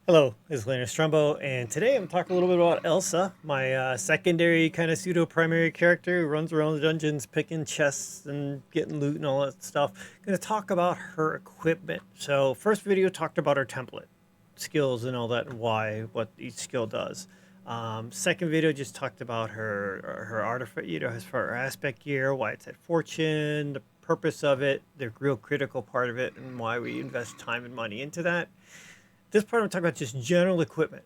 Hello, this is Elaina Strongbow, and today I'm talking a little bit about Elsa, my secondary kind of pseudo-primary character who runs around the dungeons picking chests and getting loot and all that stuff. I'm going to talk about her equipment. So first video talked about her template, skills and all that and why, what each skill does. Second video just talked about her artifact, as far as her aspect gear, why it's at fortune, the purpose of it, the real critical part of it, and why we invest time and money into that. This part I'm talking about just general equipment.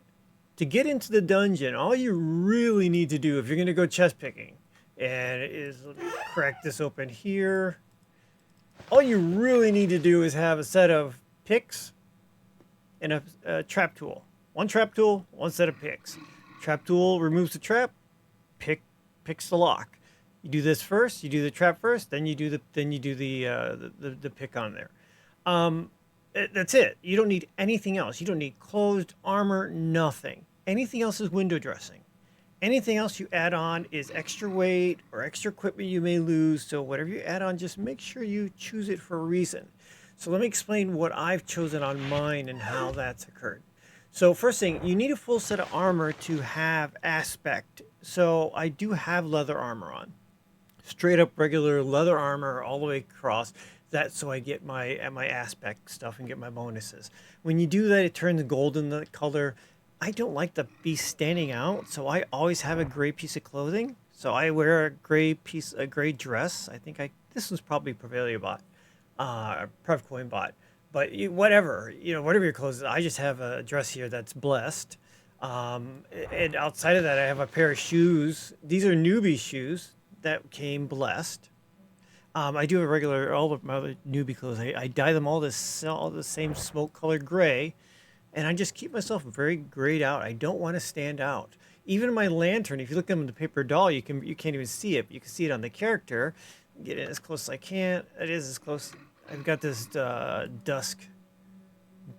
To get into the dungeon, all you really need to do if you're going to go chest picking, and is let me crack this open here. All you really need to do is have a set of picks and a trap tool. One trap tool, one set of picks. Trap tool removes the trap, pick picks the lock. You do this first. You do the trap first, then you do the pick on there. Um, that's it. You don't need anything else. You don't need closed armor, nothing. Anything else is window dressing. Anything else you add on is extra weight or extra equipment you may lose. So whatever you add on, just make sure you choose it for a reason. So let me explain what I've chosen on mine and how that's occurred. So first thing, you need a full set of armor to have aspect. So I do have leather armor on, straight up regular leather armor all the way across. That so I get my aspect stuff and get my bonuses. When you do that, it turns golden the color. I don't like the beast standing out, so I always have a gray piece of clothing. So I wear a gray dress. I think this was probably Prevalia bought, Prevcoin bought, but whatever your clothes. I just have a dress here that's blessed. And outside of that, I have a pair of shoes. These are newbie shoes that came blessed. I do have all of my other newbie clothes. I dye them all the same smoke colored gray, and I just keep myself very grayed out. I don't want to stand out. Even my lantern, if you look at them in the paper doll, you can't even see it. But you can see it on the character. Get it as close as I can. It is as close. I've got this dusk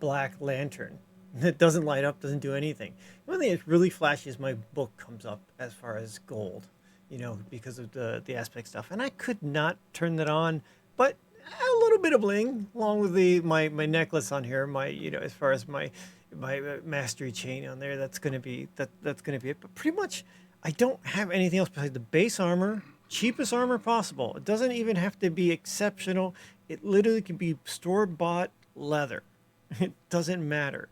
black lantern that doesn't light up, doesn't do anything. The only thing that really flashes, my book comes up as far as gold, because of the aspect stuff. And I could not turn that on, but a little bit of bling along with my necklace on here, as far as my mastery chain on there. That's gonna be that's gonna be it. But pretty much, I don't have anything else besides the base armor, cheapest armor possible. It doesn't even have to be exceptional. It literally can be store bought leather. It doesn't matter.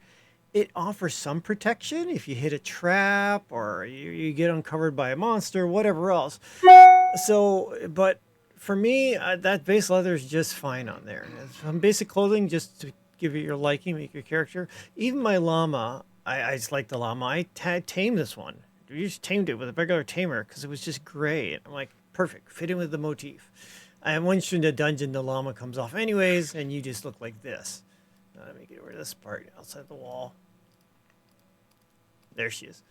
It offers some protection if you hit a trap or you get uncovered by a monster, whatever else. So, but for me, that base leather is just fine on there. Some basic clothing just to give it your liking, make your character. Even my llama, I just like the llama. Tamed this one. We just tamed it with a regular tamer because it was just gray. And I'm like, perfect, fit in with the motif. And once you're in the dungeon, the llama comes off anyways, and you just look like this. Let me get rid of this part outside the wall. There she is.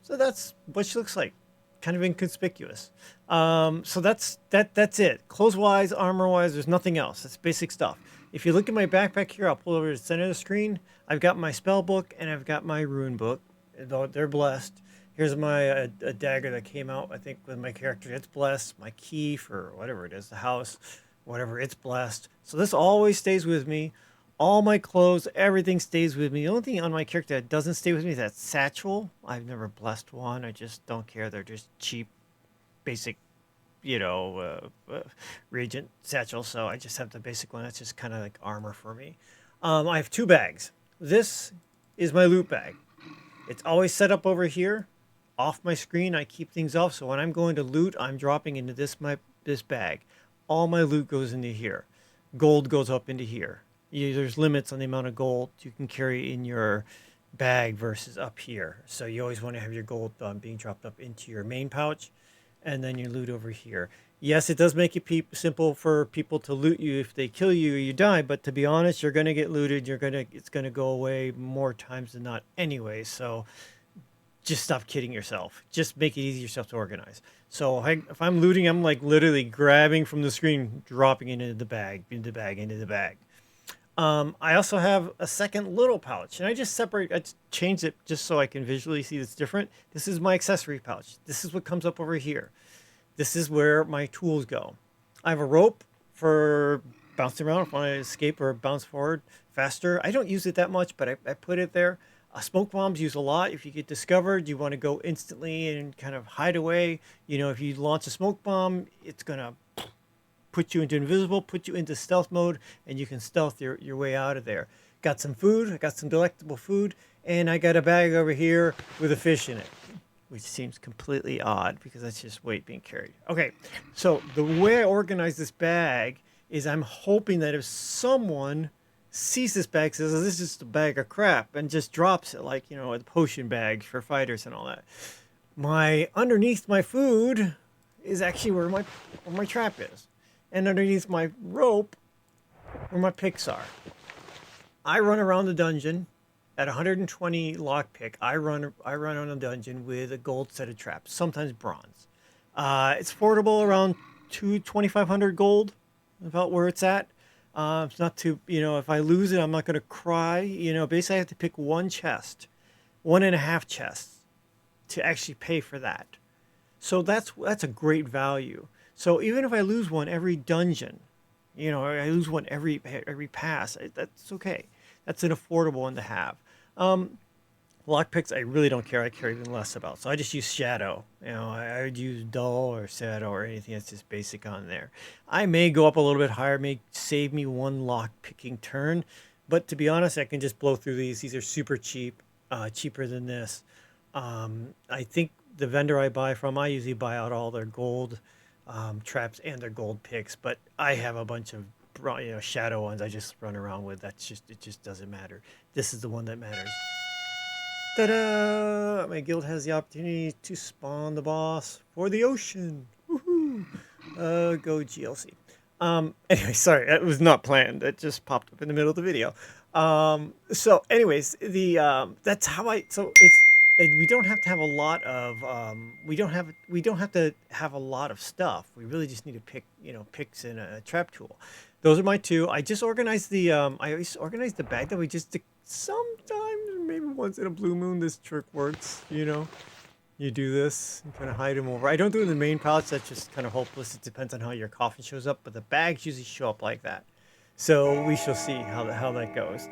So that's what she looks like. Kind of inconspicuous. So that's it. Clothes wise, armor wise, there's nothing else. That's basic stuff. If you look at my backpack here, I'll pull over to the center of the screen. I've got my spell book and I've got my rune book. They're blessed. Here's my a dagger that came out, I think, with my character. It's blessed. My key for whatever it is, the house, whatever, it's blessed. So this always stays with me. All my clothes, everything stays with me. The only thing on my character that doesn't stay with me is that satchel. I've never blessed one. I just don't care. They're just cheap, basic, reagent satchel. So I just have the basic one. That's just kind of like armor for me. I have two bags. This is my loot bag. It's always set up over here. Off my screen, I keep things off. So when I'm going to loot, I'm dropping into this bag. All my loot goes into here. Gold goes up into here. There's limits on the amount of gold you can carry in your bag versus up here. So you always want to have your gold being dropped up into your main pouch, and then your loot over here. Yes, it does make it simple for people to loot you if they kill you or you die. But to be honest, you're gonna get looted. It's gonna go away more times than not anyway. So just stop kidding yourself. Just make it easy yourself to organize. So if I'm looting, I'm like literally grabbing from the screen, dropping it into the bag, into the bag, into the bag. I also have a second little pouch, and I just changed it just so I can visually see it's different. This is my accessory pouch. This is what comes up over here. This is where my tools go. I have a rope for bouncing around if I want to escape or bounce forward faster. I don't use it that much, but I put it there. Smoke bombs use a lot. If you get discovered, you want to go instantly and kind of hide away. You know, if you launch a smoke bomb, it's gonna put you into invisible, put you into stealth mode, and you can stealth your way out of there. Got some food, I got some delectable food, and I got a bag over here with a fish in it, which seems completely odd because that's just weight being carried. Okay, so the way I organize this bag is I'm hoping that if someone sees this bag, says, "Oh, this is just a bag of crap," and just drops it, like, you know, a potion bag for fighters and all that. My underneath my food is actually where my trap is, and underneath my rope where my picks are. I run around the dungeon at 120 lockpick. I run on a dungeon with a gold set of traps, sometimes bronze. It's affordable around 2,500 gold, about where it's at. It's not too, you know, if I lose it, I'm not going to cry. You know, basically I have to pick one chest, 1.5 chests to actually pay for that. So that's a great value. So even if I lose one every dungeon, you know, I lose one every pass, that's okay. That's an affordable one to have. Lockpicks, I really don't care. I care even less about. So I just use shadow. You know, I would use dull or shadow or anything that's just basic on there. I may go up a little bit higher, may save me one lock picking turn. But to be honest, I can just blow through these. These are super cheap, cheaper than this. I think the vendor I buy from, I usually buy out all their gold traps and their gold picks. But I have a bunch of shadow ones I just run around with. It just doesn't matter. This is the one that matters. Ta-da! My guild has the opportunity to spawn the boss for the ocean. Woohoo! Go GLC. Anyway, sorry, that was not planned. That just popped up in the middle of the video. So anyways, that's how so it's, we don't have to have a lot of, we don't have to have a lot of stuff. We really just need to pick, picks and a trap tool. Those are my two. I just organized I always organized the bag that we just, sometimes, maybe once in a blue moon, this trick works, You do this and kind of hide them over. I don't do it in the main pouch. That's just kind of hopeless. It depends on how your coffin shows up, but the bags usually show up like that. So we shall see how that goes.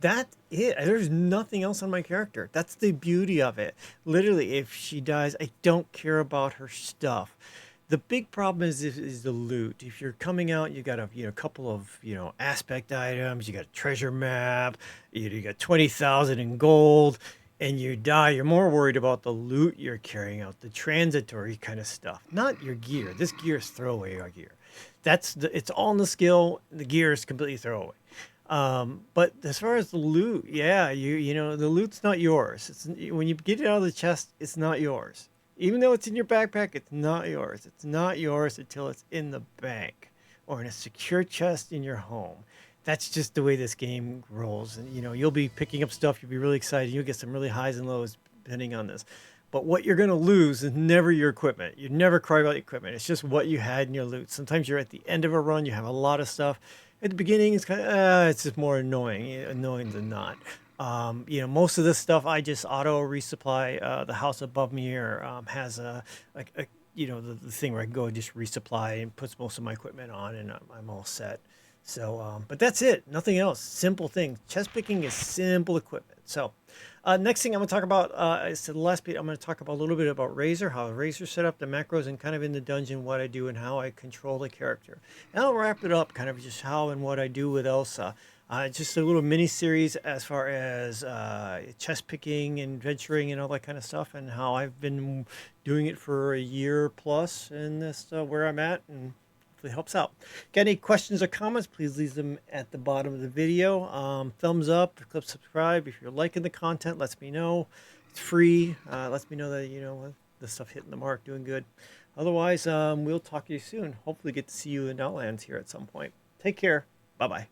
That's it. There's nothing else on my character. That's the beauty of it. Literally, if she dies, I don't care about her stuff. The big problem is the loot. If you're coming out, you got a couple of aspect items, you got a treasure map, you got 20,000 in gold, and you die. You're more worried about the loot you're carrying out, the transitory kind of stuff, not your gear. This gear is throwaway gear. It's all in the skill. The gear is completely throwaway. But as far as the loot, yeah, the loot's not yours. When you get it out of the chest, it's not yours. Even though it's in your backpack, it's not yours. It's not yours until it's in the bank or in a secure chest in your home. That's just the way this game rolls. And, you'll be picking up stuff. You'll be really excited. You'll get some really highs and lows depending on this. But what you're going to lose is never your equipment. You never cry about equipment. It's just what you had in your loot. Sometimes you're at the end of a run. You have a lot of stuff. At the beginning, it's kind of, it's just more annoying than not. Most of this stuff I just auto resupply. The house above me here has the thing where I can go and just resupply and puts most of my equipment on, and I'm all set. So, but that's it. Nothing else. Simple thing. Chest picking is simple equipment. So, next thing I'm going to talk about is the last bit. I'm going to talk about a little bit about Razor, how Razor set up the macros, and kind of in the dungeon what I do and how I control the character. And I'll wrap it up, kind of just how and what I do with Elsa. Just a little mini series as far as chest picking and venturing and all that kind of stuff, and how I've been doing it for a year plus, and that's where I'm at, and hopefully helps out. Got any questions or comments? Please leave them at the bottom of the video. Thumbs up, click subscribe. If you're liking the content, lets me know. It's free. Lets me know that the stuff hitting the mark, doing good. Otherwise, we'll talk to you soon. Hopefully, get to see you in Outlands here at some point. Take care. Bye bye.